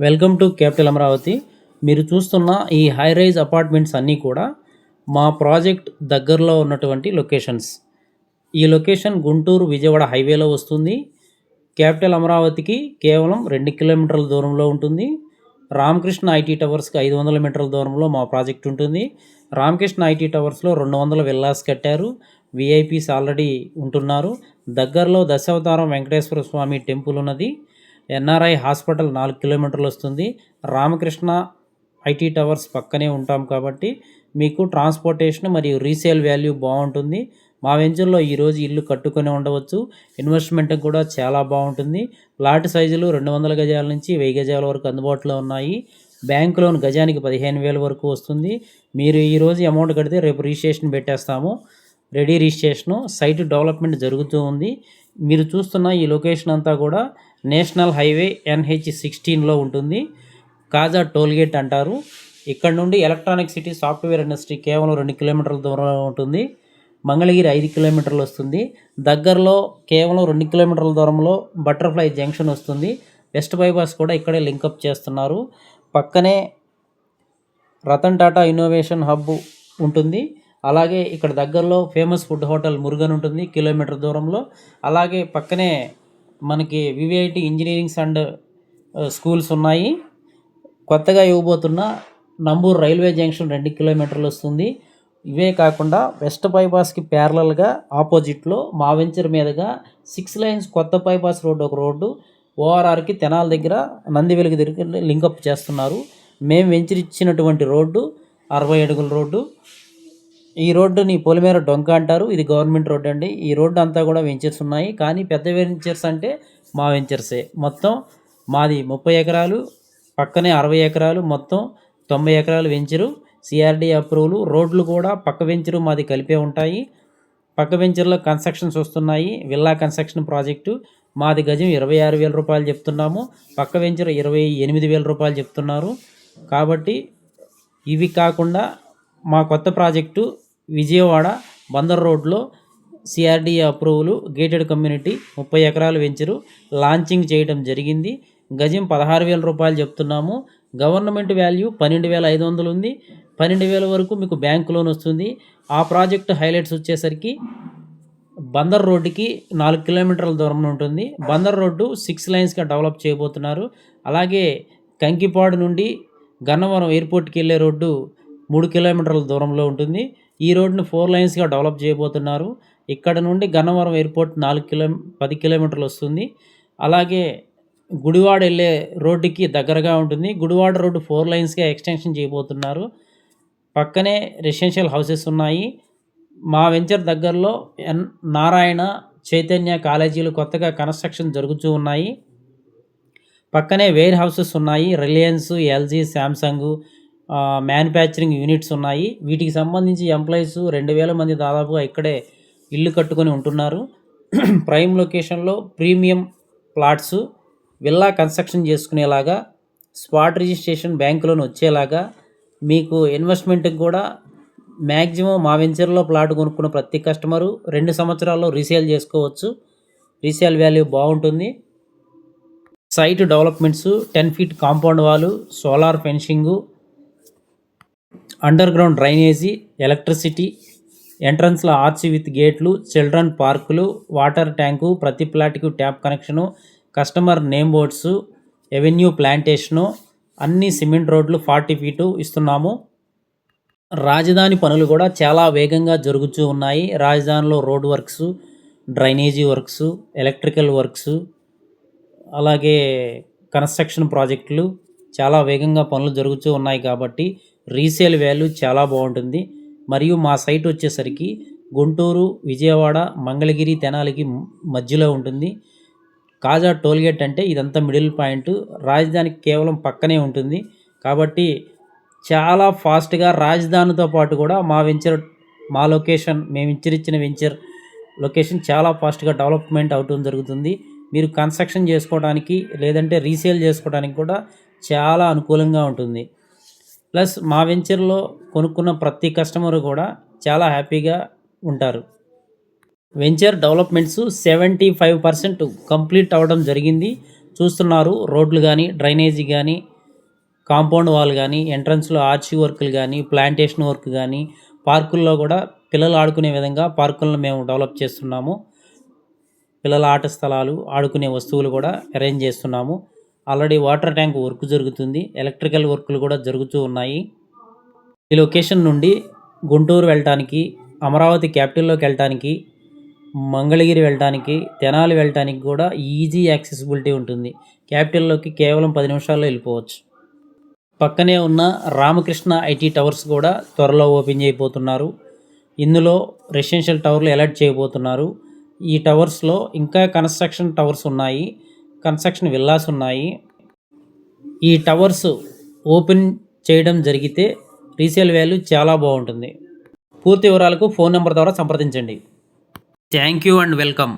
Welcome to capital Amaravati. మీరు చూస్తున్న ఈ హై రైజ్ అపార్ట్మెంట్స్ అన్నీ కూడా మా ప్రాజెక్ట్ దగ్గరలో ఉన్నటువంటి లొకేషన్స్. ఈ లొకేషన్ గుంటూరు విజయవాడ హైవేలో వస్తుంది. క్యాపిటల్ అమరావతికి కేవలం 2 కిలోమీటర్ల దూరంలో ఉంటుంది. రామకృష్ణ ఐటీ టవర్స్కి 500 మీటర్ల దూరంలో మా ప్రాజెక్ట్ ఉంటుంది. రామకృష్ణ ఐటీ టవర్స్లో 200 విల్లాస్ కట్టారు. విఐపీస్ ఆల్రెడీ ఉంటున్నారు. దగ్గరలో దశావతారం వెంకటేశ్వర స్వామి టెంపుల్ ఉన్నది. ఎన్ఆర్ఐ హాస్పిటల్ 4 కిలోమీటర్లు వస్తుంది. రామకృష్ణ ఐటీ టవర్స్ పక్కనే ఉంటాం కాబట్టి మీకు ట్రాన్స్పోర్టేషన్ మరియు రీసేల్ వాల్యూ బాగుంటుంది. మా వెంచర్లో ఈరోజు ఇల్లు కట్టుకొని ఉండవచ్చు. ఇన్వెస్ట్మెంట్ కూడా చాలా బాగుంటుంది. ప్లాట్ సైజులు 200 గజాల నుంచి 1000 గజాల వరకు అందుబాటులో ఉన్నాయి. బ్యాంక్ లోన్ గజానికి 15,000 వరకు వస్తుంది. మీరు ఈరోజు అమౌంట్ కడితే రేపు రిజిస్ట్రేషన్ పెట్టేస్తాము. Ready registration. సైట్ డెవలప్మెంట్ జరుగుతూ ఉంది. మీరు చూస్తున్న ఈ లొకేషన్ అంతా కూడా నేషనల్ హైవే NH16లో ఉంటుంది. కాజా టోల్గేట్ అంటారు. ఇక్కడ నుండి ఎలక్ట్రానిక్ సిటీ సాఫ్ట్వేర్ ఇండస్ట్రీ కేవలం 2 కిలోమీటర్ల దూరంలో ఉంటుంది. మంగళగిరి 5 కిలోమీటర్లు వస్తుంది. దగ్గరలో కేవలం 2 కిలోమీటర్ల దూరంలో బటర్ఫ్లై జంక్షన్ వస్తుంది. వెస్ట్ బైపాస్ కూడా ఇక్కడే లింకప్ చేస్తున్నారు. పక్కనే రతన్ టాటా ఇన్నోవేషన్ హబ్ ఉంటుంది. అలాగే ఇక్కడ దగ్గరలో ఫేమస్ ఫుడ్ హోటల్ మురుగన్ ఉంటుంది కిలోమీటర్ దూరంలో. అలాగే పక్కనే మనకి వివిఐటి ఇంజనీరింగ్స్ అండ్ స్కూల్స్ ఉన్నాయి. కొత్తగా ఇవ్వబోతున్న నంబూరు రైల్వే జంక్షన్ 2 కిలోమీటర్లు వస్తుంది. ఇవే కాకుండా వెస్ట్ బైపాస్కి ప్యారలల్గా ఆపోజిట్లో మా వెంచర్ మీదుగా 6 లైన్స్ కొత్త బైపాస్ రోడ్డు, ఒక రోడ్డు ఓఆర్ఆర్కి తెనాల దగ్గర నందివెలుగు దగ్గర లింకప్ చేస్తున్నారు. మేము వెంచర్ ఇచ్చినటువంటి రోడ్డు 60 అడుగుల రోడ్డు. ఈ రోడ్డుని పొలిమేర డొంక అంటారు. ఇది గవర్నమెంట్ రోడ్డు అండి. ఈ రోడ్డు అంతా కూడా వెంచర్స్ ఉన్నాయి. కానీ పెద్ద వెంచర్స్ అంటే మా వెంచర్సే. మొత్తం మాది 30 ఎకరాలు, పక్కనే 60 ఎకరాలు, మొత్తం 90 ఎకరాలు వెంచరు. CRD approval. రోడ్లు కూడా పక్క వెంచరు మాది కలిపే ఉంటాయి. పక్క వెంచర్లో కన్స్ట్రక్షన్స్ వస్తున్నాయి. విల్లా కన్స్ట్రక్షన్ ప్రాజెక్టు మాది గజం 26,000 రూపాయలు చెప్తున్నాము. పక్క వెంచర్ 28,000 రూపాయలు చెప్తున్నారు. కాబట్టి ఇవి కాకుండా మా కొత్త ప్రాజెక్టు విజయవాడ బందర్ రోడ్లో సిఆర్డీ అప్రూవల్ గేటెడ్ కమ్యూనిటీ 30 ఎకరాలు వెంచరు లాంచింగ్ చేయడం జరిగింది. గజం 16,000 రూపాయలు చెప్తున్నాము. గవర్నమెంట్ వాల్యూ 12,500 ఉంది. 12,000 వరకు మీకు బ్యాంక్ లోన్ వస్తుంది. ఆ ప్రాజెక్టు హైలైట్స్ వచ్చేసరికి బందర్ రోడ్డుకి 4 కిలోమీటర్ల దూరంలో ఉంటుంది. బందర్ రోడ్డు 6 లైన్స్గా డెవలప్ చేయబోతున్నారు. అలాగే కంకిపాడు నుండి గన్నవరం ఎయిర్పోర్ట్కి వెళ్ళే రోడ్డు 3 కిలోమీటర్ల దూరంలో ఉంటుంది. ఈ రోడ్డును 4 లైన్స్గా డెవలప్ చేయబోతున్నారు. ఇక్కడ నుండి గన్నవరం ఎయిర్పోర్ట్ 10 కిలోమీటర్లు వస్తుంది. అలాగే గుడివాడ వెళ్ళే రోడ్డుకి దగ్గరగా ఉంటుంది. గుడివాడ రోడ్డు 4 లైన్స్గా ఎక్స్టెన్షన్ చేయబోతున్నారు. పక్కనే రెసిడెన్షియల్ హౌసెస్ ఉన్నాయి. మా వెంచర్ దగ్గరలో నారాయణ చైతన్య కాలేజీలు కొత్తగా కన్స్ట్రక్షన్ జరుగుతూ ఉన్నాయి. పక్కనే వేర్ హౌసెస్ ఉన్నాయి. Reliance, LG, Samsung manufacturing units ఉన్నాయి. వీటికి సంబంధించి ఎంప్లాయీస్ 2,000 మంది దాదాపుగా ఇక్కడే ఇల్లు కట్టుకొని ఉంటున్నారు. ప్రైమ్ లొకేషన్లో ప్రీమియం ప్లాట్స్, విల్లా కన్స్ట్రక్షన్ చేసుకునేలాగా, స్పాట్ రిజిస్ట్రేషన్ బ్యాంకులోని వచ్చేలాగా, మీకు ఇన్వెస్ట్మెంట్కి కూడా మ్యాక్సిమం మా వెంచర్లో ప్లాట్ కొనుక్కున్న ప్రతి కస్టమరు 2 సంవత్సరాల్లో రీసేల్ చేసుకోవచ్చు. రీసేల్ వాల్యూ బాగుంటుంది. Site developments, 10 feet compound wall, solar fencing, underground drainage, electricity, ఎంట్రన్స్లో ఆర్చి విత్ గేట్లు, చిల్డ్రన్ పార్కులు, వాటర్ ట్యాంకు, ప్రతి ప్లాట్కి tap connection, customer name boards, avenue plantation, అన్ని సిమెంట్ రోడ్లు 40 ఫీటు ఇస్తున్నాము. రాజధాని పనులు కూడా చాలా వేగంగా జరుగుతూ ఉన్నాయి. రాజధానిలో road works, drainage works, electrical works, అలాగే కన్స్ట్రక్షన్ ప్రాజెక్టులు చాలా వేగంగా పనులు జరుగుతూ ఉన్నాయి. కాబట్టి రీసేల్ వాల్యూ చాలా బాగుంటుంది. మరియు మా సైట్ వచ్చేసరికి గుంటూరు, విజయవాడ, మంగళగిరి, తెనాలికి మధ్యలో ఉంటుంది. కాజా టోల్గేట్ అంటే ఇదంతా మిడిల్ పాయింట్. రాజధానికి కేవలం పక్కనే ఉంటుంది. కాబట్టి చాలా ఫాస్ట్గా రాజధానితో పాటు కూడా మా లొకేషన్, మేము ఇచ్చిన వెంచర్ లొకేషన్ చాలా ఫాస్ట్గా డెవలప్మెంట్ అవటం జరుగుతుంది. మీరు కన్స్ట్రక్షన్ చేసుకోవడానికి లేదంటే రీసేల్ చేసుకోవడానికి కూడా చాలా అనుకూలంగా ఉంటుంది. ప్లస్ మా వెంచర్లో కొనుక్కున్న ప్రతి కస్టమరు కూడా చాలా హ్యాపీగా ఉంటారు. వెంచర్ డెవలప్మెంట్స్ 75% కంప్లీట్ అవ్వడం జరిగింది. చూస్తున్నారు రోడ్లు కానీ, డ్రైనేజీ కానీ, కాంపౌండ్ వాల్ కానీ, ఎంట్రన్స్లో ఆర్చి వర్క్లు కానీ, ప్లాంటేషన్ వర్క్ కానీ, పార్కుల్లో కూడా పిల్లలు ఆడుకునే విధంగా పార్కులను మేము డెవలప్ చేస్తున్నాము. పిల్లల ఆట స్థలాలు, ఆడుకునే వస్తువులు కూడా అరేంజ్ చేస్తున్నాము. ఆల్రెడీ వాటర్ ట్యాంక్ వర్క్ జరుగుతుంది, ఎలక్ట్రికల్ వర్కులు కూడా జరుగుతూ ఉన్నాయి. ఈ లొకేషన్ నుండి గుంటూరు వెళ్ళటానికి, అమరావతి క్యాపిటల్లోకి వెళ్ళటానికి, మంగళగిరి వెళ్ళటానికి, తెనాలి వెళ్ళటానికి కూడా ఈజీ యాక్సెసిబిలిటీ ఉంటుంది. క్యాపిటల్లోకి కేవలం 10 నిమిషాల్లో వెళ్ళిపోవచ్చు. పక్కనే ఉన్న రామకృష్ణ ఐటీ టవర్స్ కూడా త్వరలో ఓపెన్ చేయబోతున్నారు. ఇందులో రెసిడెన్షియల్ టవర్లు అలాట్ చేయబోతున్నారు. ఈ టవర్స్లో ఇంకా కన్స్ట్రక్షన్ టవర్స్ ఉన్నాయి, కన్స్ట్రక్షన్ విల్లాస్ ఉన్నాయి. ఈ టవర్స్ ఓపెన్ చేయడం జరిగితే రీసేల్ వాల్యూ చాలా బాగుంటుంది. పూర్తి వివరాలకు ఫోన్ నెంబర్ ద్వారా సంప్రదించండి. Thank you and welcome.